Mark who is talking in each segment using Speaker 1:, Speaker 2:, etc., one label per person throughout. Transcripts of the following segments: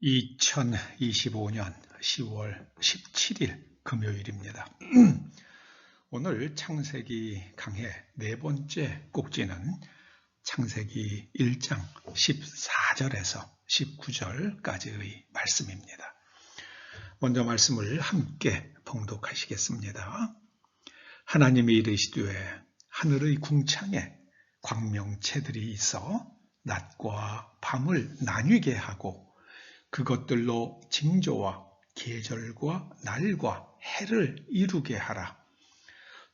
Speaker 1: 2025년 10월 17일 금요일입니다. 오늘 창세기 강해 네 번째 꼭지는 창세기 1장 14절에서 19절까지의 말씀입니다. 먼저 말씀을 함께 봉독하시겠습니다. 하나님이 이르시되 하늘의 궁창에 광명체들이 있어 낮과 밤을 나뉘게 하고 그것들로 징조와 계절과 날과 해를 이루게 하라.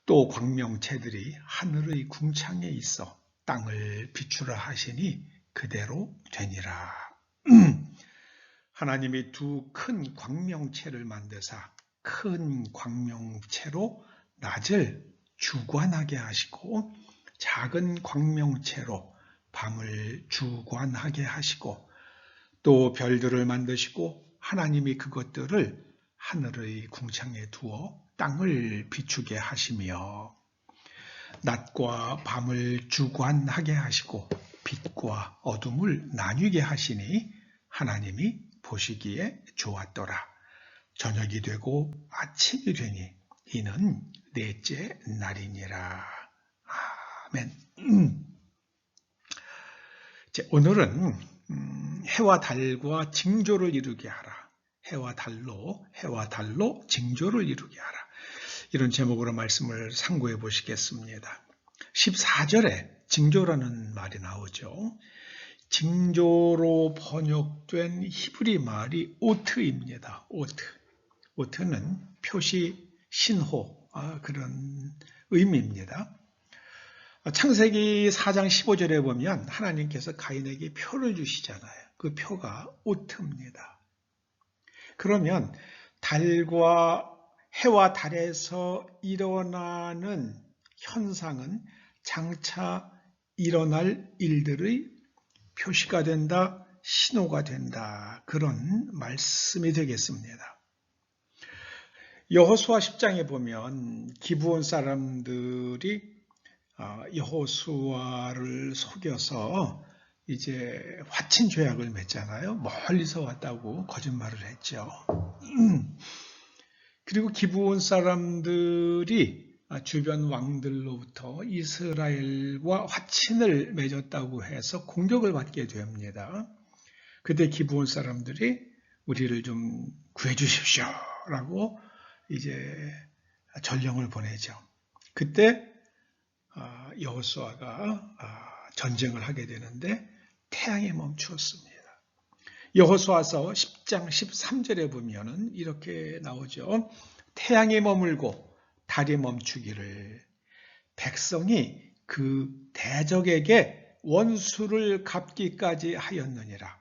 Speaker 1: 또 광명체들이 하늘의 궁창에 있어 땅을 비추라 하시니 그대로 되니라. 하나님이 두 큰 광명체를 만드사 큰 광명체로 낮을 주관하게 하시고 작은 광명체로 밤을 주관하게 하시고 또 별들을 만드시고 하나님이 그것들을 하늘의 궁창에 두어 땅을 비추게 하시며 낮과 밤을 주관하게 하시고 빛과 어둠을 나뉘게 하시니 하나님이 보시기에 좋았더라. 저녁이 되고 아침이 되니 이는 넷째 날이니라. 아멘. 오늘은 해와 달과 징조를 이루게 하라. 해와 달로 징조를 이루게 하라. 이런 제목으로 말씀을 상고해 보시겠습니다. 14절에 징조라는 말이 나오죠. 징조로 번역된 히브리 말이 오트입니다. 오트는 표시, 신호, 그런 의미입니다. 창세기 4장 15절에 보면 하나님께서 가인에게 표를 주시잖아요. 그 표가 오트입니다. 그러면 해와 달에서 일어나는 현상은 장차 일어날 일들의 표시가 된다, 신호가 된다. 그런 말씀이 되겠습니다. 여호수아 10장에 보면 기브온 사람들이 여호수아를 속여서 이제 화친 죄악을 맺잖아요. 멀리서 왔다고 거짓말을 했죠. 그리고 기브온 사람들이 주변 왕들로부터 이스라엘과 화친을 맺었다고 해서 공격을 받게 됩니다. 그때 기브온 사람들이 우리를 좀 구해 주십시오 라고 이제 전령을 보내죠. 그때 여호수아가 전쟁을 하게 되는데 태양이 멈추었습니다. 여호수아서 10장 13절에 보면은 이렇게 나오죠. 태양이 머물고 달이 멈추기를 백성이 그 대적에게 원수를 갚기까지 하였느니라.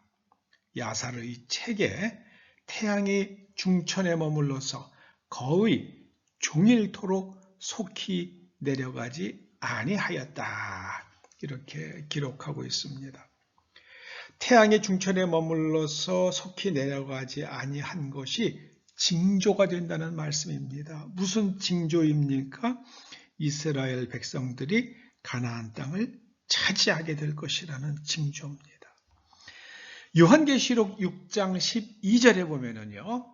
Speaker 1: 야살의 책에 태양이 중천에 머물러서 거의 종일토록 속히 내려가지 아니하였다. 이렇게 기록하고 있습니다. 태양의 중천에 머물러서 속히 내려가지 아니한 것이 징조가 된다는 말씀입니다. 무슨 징조입니까? 이스라엘 백성들이 가나안 땅을 차지하게 될 것이라는 징조입니다. 요한계시록 6장 12절에 보면은요,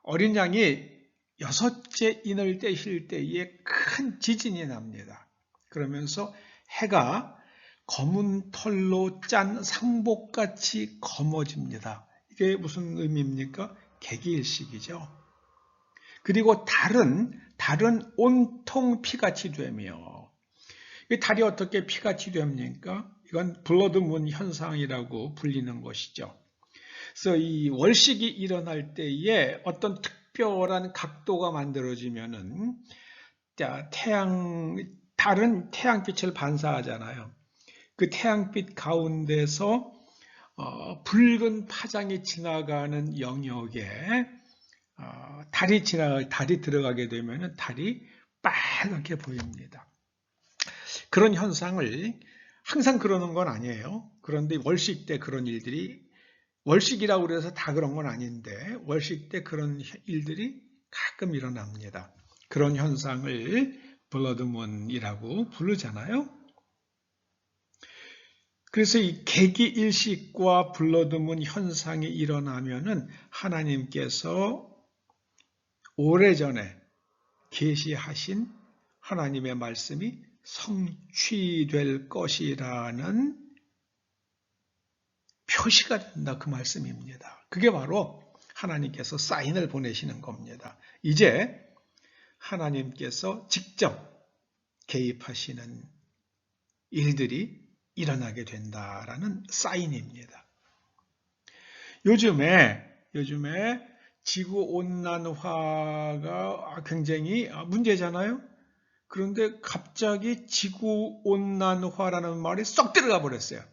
Speaker 1: 어린 양이 6째 인을 떼실 때에 큰 지진이 납니다. 그러면서 해가 검은 털로 짠 상복같이 검어집니다. 이게 무슨 의미입니까? 개기일식이죠. 그리고 달은 온통 피같이 되며, 달이 어떻게 피같이 됩니까? 이건 블러드문 현상이라고 불리는 것이죠. 그래서 이 월식이 일어날 때에 어떤 특별한 각도가 만들어지면은 달은 태양빛을 반사하잖아요. 그 태양빛 가운데서 붉은 파장이 지나가는 영역에 달이 들어가게 되면은 달이 빨갛게 보입니다. 그런 현상을 항상 그러는 건 아니에요. 그런데 월식 때 그런 일들이, 월식이라고 그래서 다 그런 건 아닌데 월식 때 그런 일들이 가끔 일어납니다. 그런 현상을 블러드문이라고 부르잖아요. 그래서 이 개기일식과 불러드문 현상이 일어나면은 하나님께서 오래전에 계시하신 하나님의 말씀이 성취될 것이라는 표시가 된다, 그 말씀입니다. 그게 바로 하나님께서 사인을 보내시는 겁니다. 이제 하나님께서 직접 개입하시는 일들이 일어나게 된다라는 사인입니다. 요즘에 지구온난화가 굉장히 문제잖아요. 그런데 갑자기 지구온난화라는 말이 쏙 들어가 버렸어요.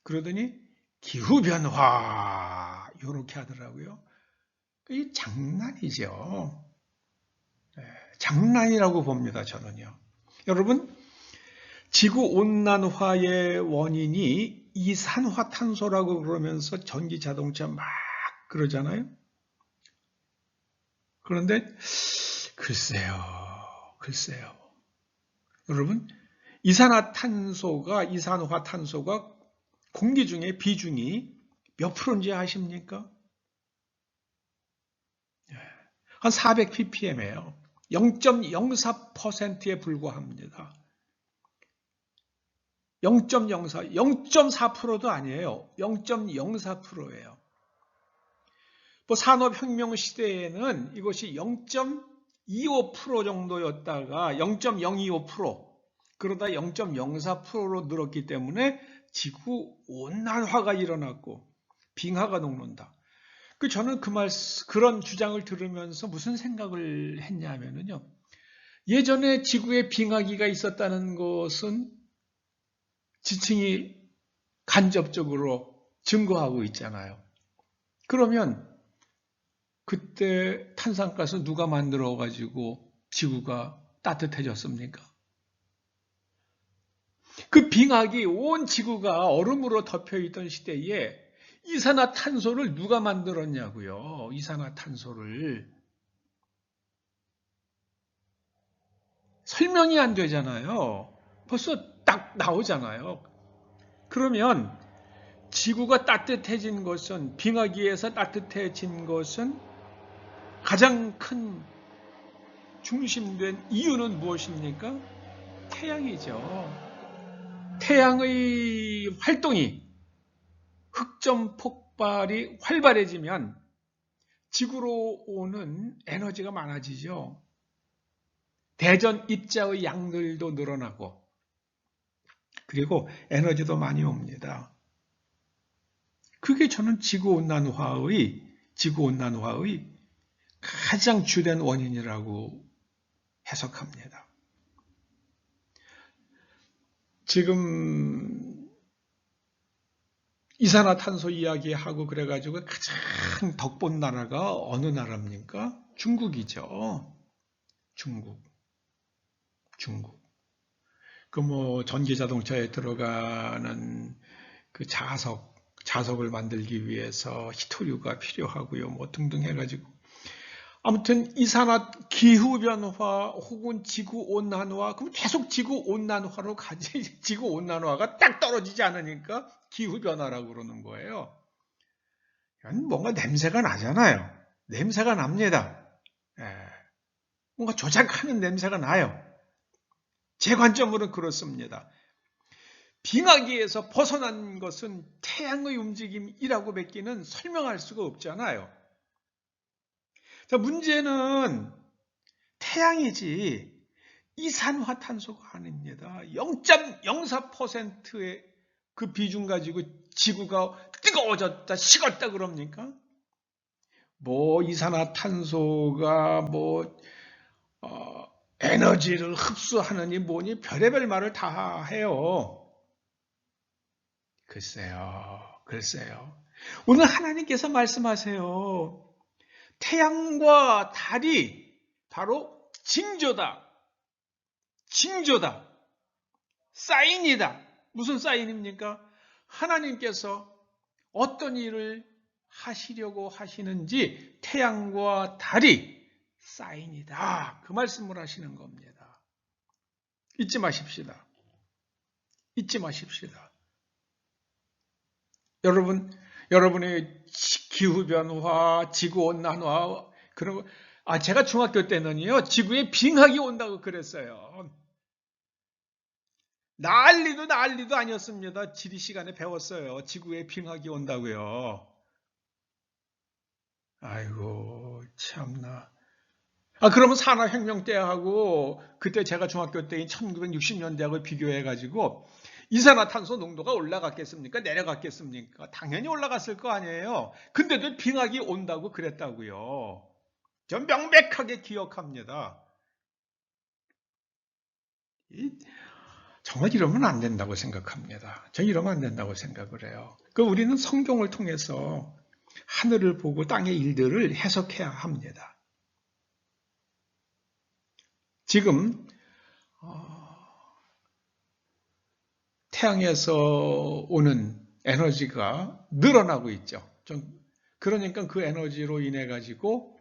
Speaker 1: 그러더니 기후변화 이렇게 하더라고요. 이게 장난이죠. 장난이라고 봅니다, 저는요. 여러분, 지구온난화의 원인이 이산화탄소라고 그러면서 전기자동차 막 그러잖아요. 그런데 글쎄요. 여러분, 이산화탄소가 공기 중에 비중이 몇 프로인지 아십니까? 한 400ppm이에요. 0.04%에 불과합니다. 0.4%도 아니에요. 0.04%예요. 산업혁명 시대에는 이것이 0.25% 정도였다가 0.025%, 그러다 0.04%로 늘었기 때문에 지구 온난화가 일어났고 빙하가 녹는다. 저는 그런 주장을 들으면서 무슨 생각을 했냐면요. 예전에 지구에 빙하기가 있었다는 것은 지층이 간접적으로 증거하고 있잖아요. 그러면 그때 탄산가스 누가 만들어가지고 지구가 따뜻해졌습니까? 그 빙하기 온 지구가 얼음으로 덮여있던 시대에 이산화탄소를 누가 만들었냐고요. 이산화탄소를. 설명이 안 되잖아요. 벌써 딱 나오잖아요. 그러면 지구가 따뜻해진 것은, 빙하기에서 따뜻해진 것은 가장 큰 중심된 이유는 무엇입니까? 태양이죠. 태양의 활동이, 흑점 폭발이 활발해지면 지구로 오는 에너지가 많아지죠. 대전 입자의 양들도 늘어나고, 그리고 에너지도 많이 옵니다. 그게 저는 지구온난화의 가장 주된 원인이라고 해석합니다. 지금 이산화탄소 이야기하고 그래가지고 가장 덕본 나라가 어느 나라입니까? 중국이죠. 중국. 전기자동차에 들어가는 그 자석을 만들기 위해서 히토류가 필요하고요. 등등 해가지고. 아무튼 기후변화 혹은 지구온난화, 그럼 계속 지구온난화로 가지. 지구온난화가 딱 떨어지지 않으니까 기후변화라고 그러는 거예요. 뭔가 냄새가 나잖아요. 냄새가 납니다. 뭔가 조작하는 냄새가 나요. 제 관점으로는 그렇습니다. 빙하기에서 벗어난 것은 태양의 움직임이라고 밖에는 설명할 수가 없잖아요. 자, 문제는 태양이지 이산화탄소가 아닙니다. 0.04%의 그 비중 가지고 지구가 뜨거워졌다, 식었다 그럽니까? 이산화탄소가 에너지를 흡수하느니 뭐니 별의별 말을 다 해요. 글쎄요. 오늘 하나님께서 말씀하세요. 태양과 달이 바로 징조다. 사인이다. 무슨 사인입니까? 하나님께서 어떤 일을 하시려고 하시는지 태양과 달이 사인이다. 그 말씀을 하시는 겁니다. 잊지 마십시다. 여러분의 기후변화, 지구온난화, 그런 거, 제가 중학교 때는요, 지구에 빙하기 온다고 그랬어요. 난리도 아니었습니다. 지리 시간에 배웠어요. 지구에 빙하기 온다고요. 아이고, 참나. 그러면 산업혁명 때하고 그때 제가 중학교 때인 1960년대하고 비교해가지고 이산화탄소 농도가 올라갔겠습니까? 내려갔겠습니까? 당연히 올라갔을 거 아니에요. 근데도 빙하기 온다고 그랬다고요. 전 명백하게 기억합니다. 정말 이러면 안 된다고 생각합니다. 전 이러면 안 된다고 생각을 해요. 우리는 성경을 통해서 하늘을 보고 땅의 일들을 해석해야 합니다. 지금 태양에서 오는 에너지가 늘어나고 있죠. 그러니까 그 에너지로 인해 가지고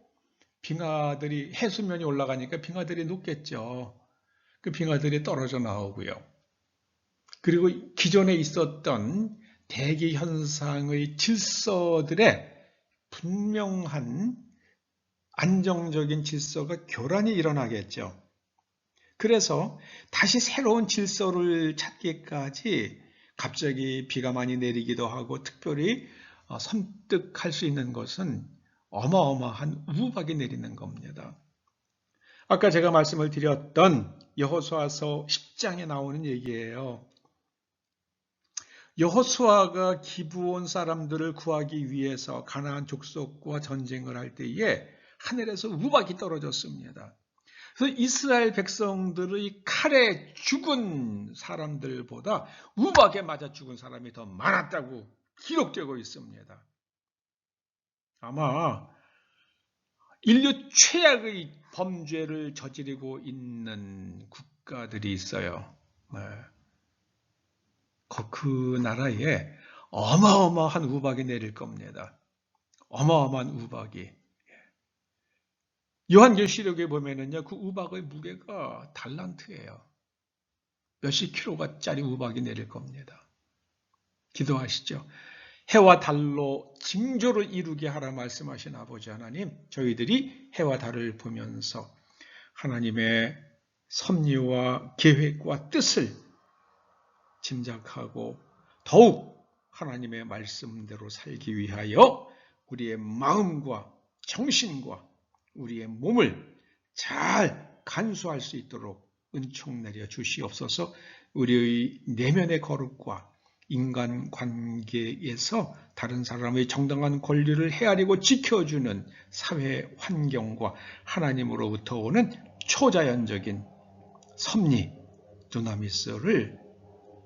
Speaker 1: 빙하들이 해수면이 올라가니까 빙하들이 녹겠죠. 그 빙하들이 떨어져 나오고요. 그리고 기존에 있었던 대기 현상의 질서들의 분명한 안정적인 질서가 교란이 일어나겠죠. 그래서 다시 새로운 질서를 찾기까지 갑자기 비가 많이 내리기도 하고 특별히 섬뜩할 수 있는 것은 어마어마한 우박이 내리는 겁니다. 아까 제가 말씀을 드렸던 여호수아서 10장에 나오는 얘기예요. 여호수아가 기브온 사람들을 구하기 위해서 가나안 족속과 전쟁을 할 때에 하늘에서 우박이 떨어졌습니다. 그래서 이스라엘 백성들의 칼에 죽은 사람들보다 우박에 맞아 죽은 사람이 더 많았다고 기록되고 있습니다. 아마 인류 최악의 범죄를 저지르고 있는 국가들이 있어요. 그 나라에 어마어마한 우박이 내릴 겁니다. 어마어마한 우박이. 요한계시록에 보면은요, 그 우박의 무게가 달란트예요. 몇십 킬로가짜리 우박이 내릴 겁니다. 기도하시죠. 해와 달로 징조를 이루게 하라 말씀하신 아버지 하나님, 저희들이 해와 달을 보면서 하나님의 섭리와 계획과 뜻을 짐작하고 더욱 하나님의 말씀대로 살기 위하여 우리의 마음과 정신과 우리의 몸을 잘 간수할 수 있도록 은총 내려 주시옵소서. 우리의 내면의 거룩과 인간관계에서 다른 사람의 정당한 권리를 헤아리고 지켜주는 사회 환경과 하나님으로부터 오는 초자연적인 섭리, 두나미스를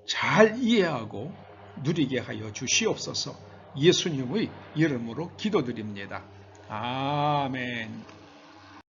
Speaker 1: 잘 이해하고 누리게 하여 주시옵소서. 예수님의 이름으로 기도드립니다. 아멘.